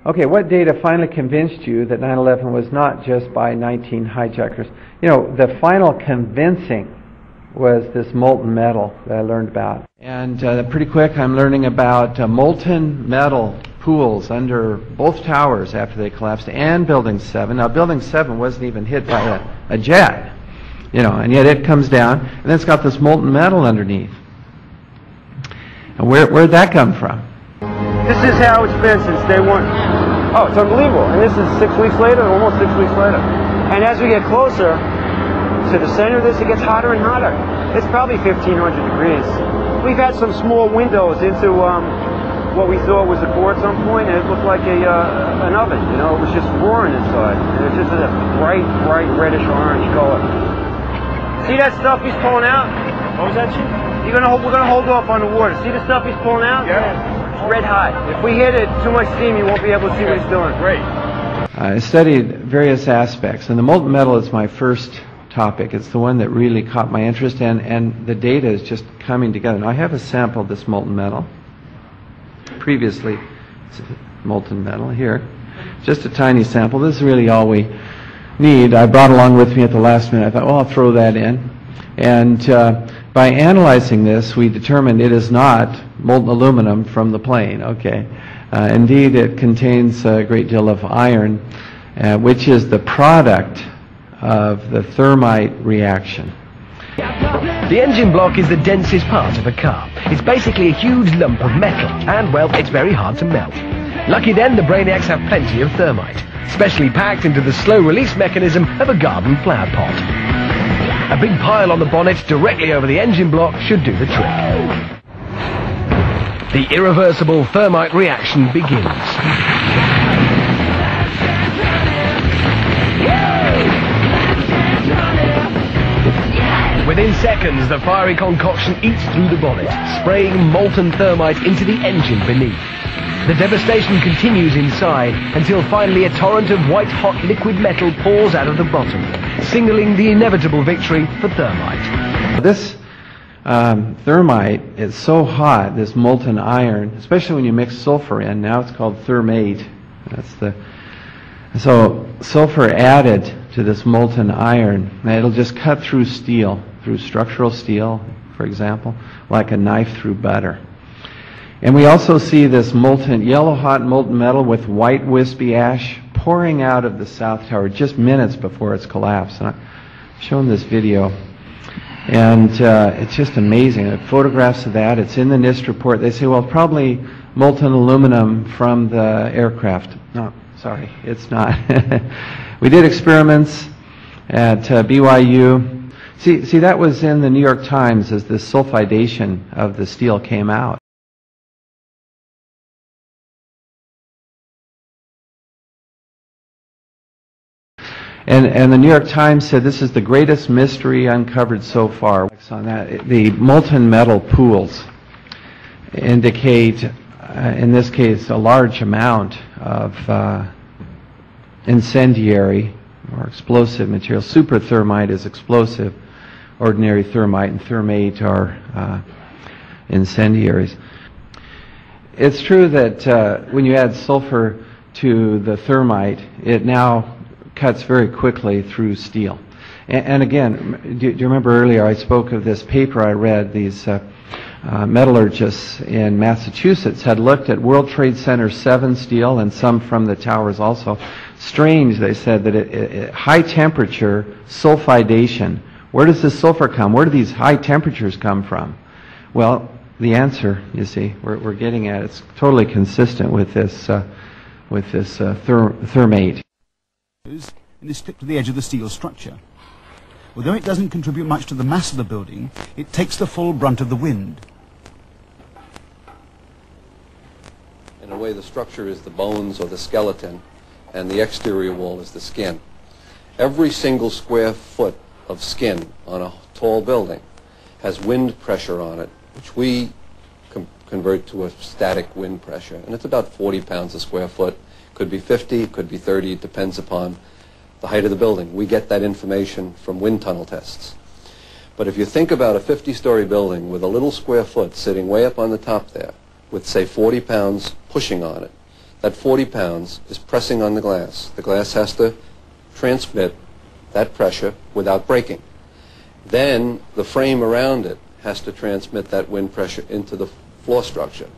Okay, what data finally convinced you that 9/11 was not just by 19 hijackers? You know, the final convincing was this molten metal that I learned about. And pretty quick, I'm learning about molten metal pools under both towers after they collapsed, and Building 7. Now, Building 7 wasn't even hit by a jet, you know, and yet it comes down, and then it's got this molten metal underneath. And where'd that come from? This is how it's been since day one. Oh, it's unbelievable. And this is 6 weeks later, almost 6 weeks later. And as we get closer to the center of this, it gets hotter and hotter. It's probably 1,500 degrees. We've had some small windows into what we thought was a core at some point, and it looked like an oven. You know, it was just roaring inside. And it's just a bright, reddish orange color. See that stuff he's pulling out? What was that, Chief? We're gonna hold off on the water. See the stuff he's pulling out? Yeah. It's red hot. If we hit it too much steam, you won't be able to see what he's doing. Great. I studied various aspects, and the molten metal is my first topic. It's the one that really caught my interest, and the data is just coming together. Now, I have a sample of this molten metal. Previously, molten metal here. Just a tiny sample. This is really all we need. I brought along with me at the last minute. I thought, well, I'll throw that in. And by analyzing this, we determined it is not molten aluminum from the plane. Okay. Indeed, it contains a great deal of iron, which is the product of the thermite reaction. The engine block is the densest part of a car. It's basically a huge lump of metal, and, well, it's very hard to melt. Lucky then, the Brainiacs have plenty of thermite, specially packed into the slow-release mechanism of a garden flower pot. A big pile on the bonnet directly over the engine block should do the trick. The irreversible thermite reaction begins. Within seconds, the fiery concoction eats through the bonnet, spraying molten thermite into the engine beneath. The devastation continues inside until finally a torrent of white-hot liquid metal pours out of the bottom, signaling the inevitable victory for thermite. This thermite is so hot, this molten iron, especially when you mix sulfur in. Now it's called thermate. So sulfur added to this molten iron, and it'll just cut through steel, through structural steel, for example, like a knife through butter. And we also see this molten, yellow-hot molten metal with white wispy ash pouring out of the South Tower just minutes before its collapse. And I've shown this video, and it's just amazing. Photographs of that. It's in the NIST report. They say, well, probably molten aluminum from the aircraft. No, sorry, it's not. We did experiments at BYU. See, that was in the New York Times as the sulfidation of the steel came out. And the New York Times said this is the greatest mystery uncovered so far. On that, the molten metal pools indicate, in this case, a large amount of incendiary or explosive material. Super thermite is explosive. Ordinary thermite and thermate are incendiaries. It's true that when you add sulfur to the thermite, it now cuts very quickly through steel. And again, do you remember earlier I spoke of this paper I read? These metallurgists in Massachusetts had looked at World Trade Center 7 steel and some from the towers also. Strange, they said, that high temperature sulfidation. Where does this sulfur come? Where do these high temperatures come from? Well, the answer, you see, we're getting at, it's totally consistent with this thermate. And is clipped to the edge of the steel structure. Although it doesn't contribute much to the mass of the building, it takes the full brunt of the wind. In a way, the structure is the bones or the skeleton, and the exterior wall is the skin. Every single square foot of skin on a tall building has wind pressure on it, which we convert to a static wind pressure, and it's about 40 pounds a square foot. Could be 50, could be 30, it depends upon the height of the building. We get that information from wind tunnel tests. But if you think about a 50-story building with a little square foot sitting way up on the top there, with say 40 pounds pushing on it, that 40 pounds is pressing on the glass. The glass has to transmit that pressure without breaking. Then the frame around it has to transmit that wind pressure into the floor structure.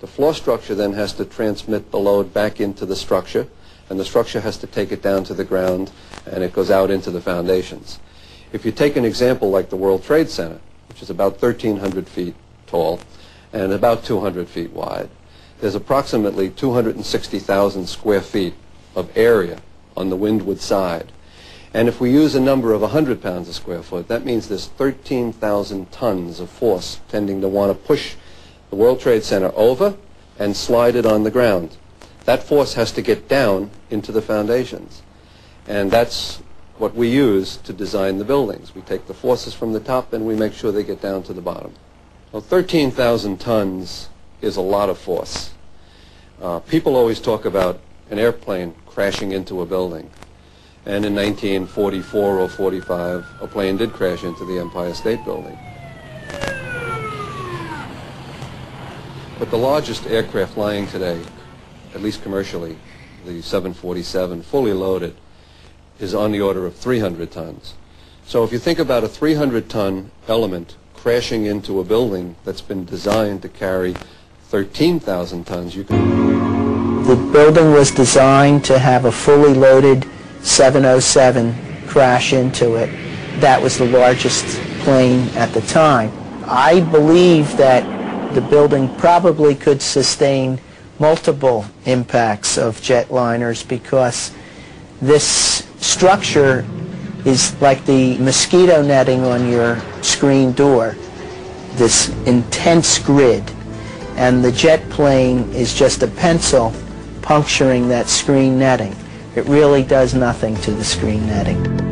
The floor structure then has to transmit the load back into the structure, and the structure has to take it down to the ground, and it goes out into the foundations. If you take an example like the World Trade Center, which is about 1,300 feet tall and about 200 feet wide, there's approximately 260,000 square feet of area on the windward side. And if we use a number of 100 pounds a square foot, that means there's 13,000 tons of force tending to want to push the World Trade Center over and slide it on the ground. That force has to get down into the foundations. And that's what we use to design the buildings. We take the forces from the top and we make sure they get down to the bottom. Well, 13,000 tons is a lot of force. People always talk about an airplane crashing into a building. And in 1944 or 45, a plane did crash into the Empire State Building. But the largest aircraft flying today, at least commercially, the 747, fully loaded, is on the order of 300 tons. So if you think about a 300-ton element crashing into a building that's been designed to carry 13,000 tons, you can... The building was designed to have a fully loaded 707 crash into it. That was the largest plane at the time. I believe that the building probably could sustain multiple impacts of jetliners because this structure is like the mosquito netting on your screen door, this intense grid, and the jet plane is just a pencil puncturing that screen netting. It really does nothing to the screen netting.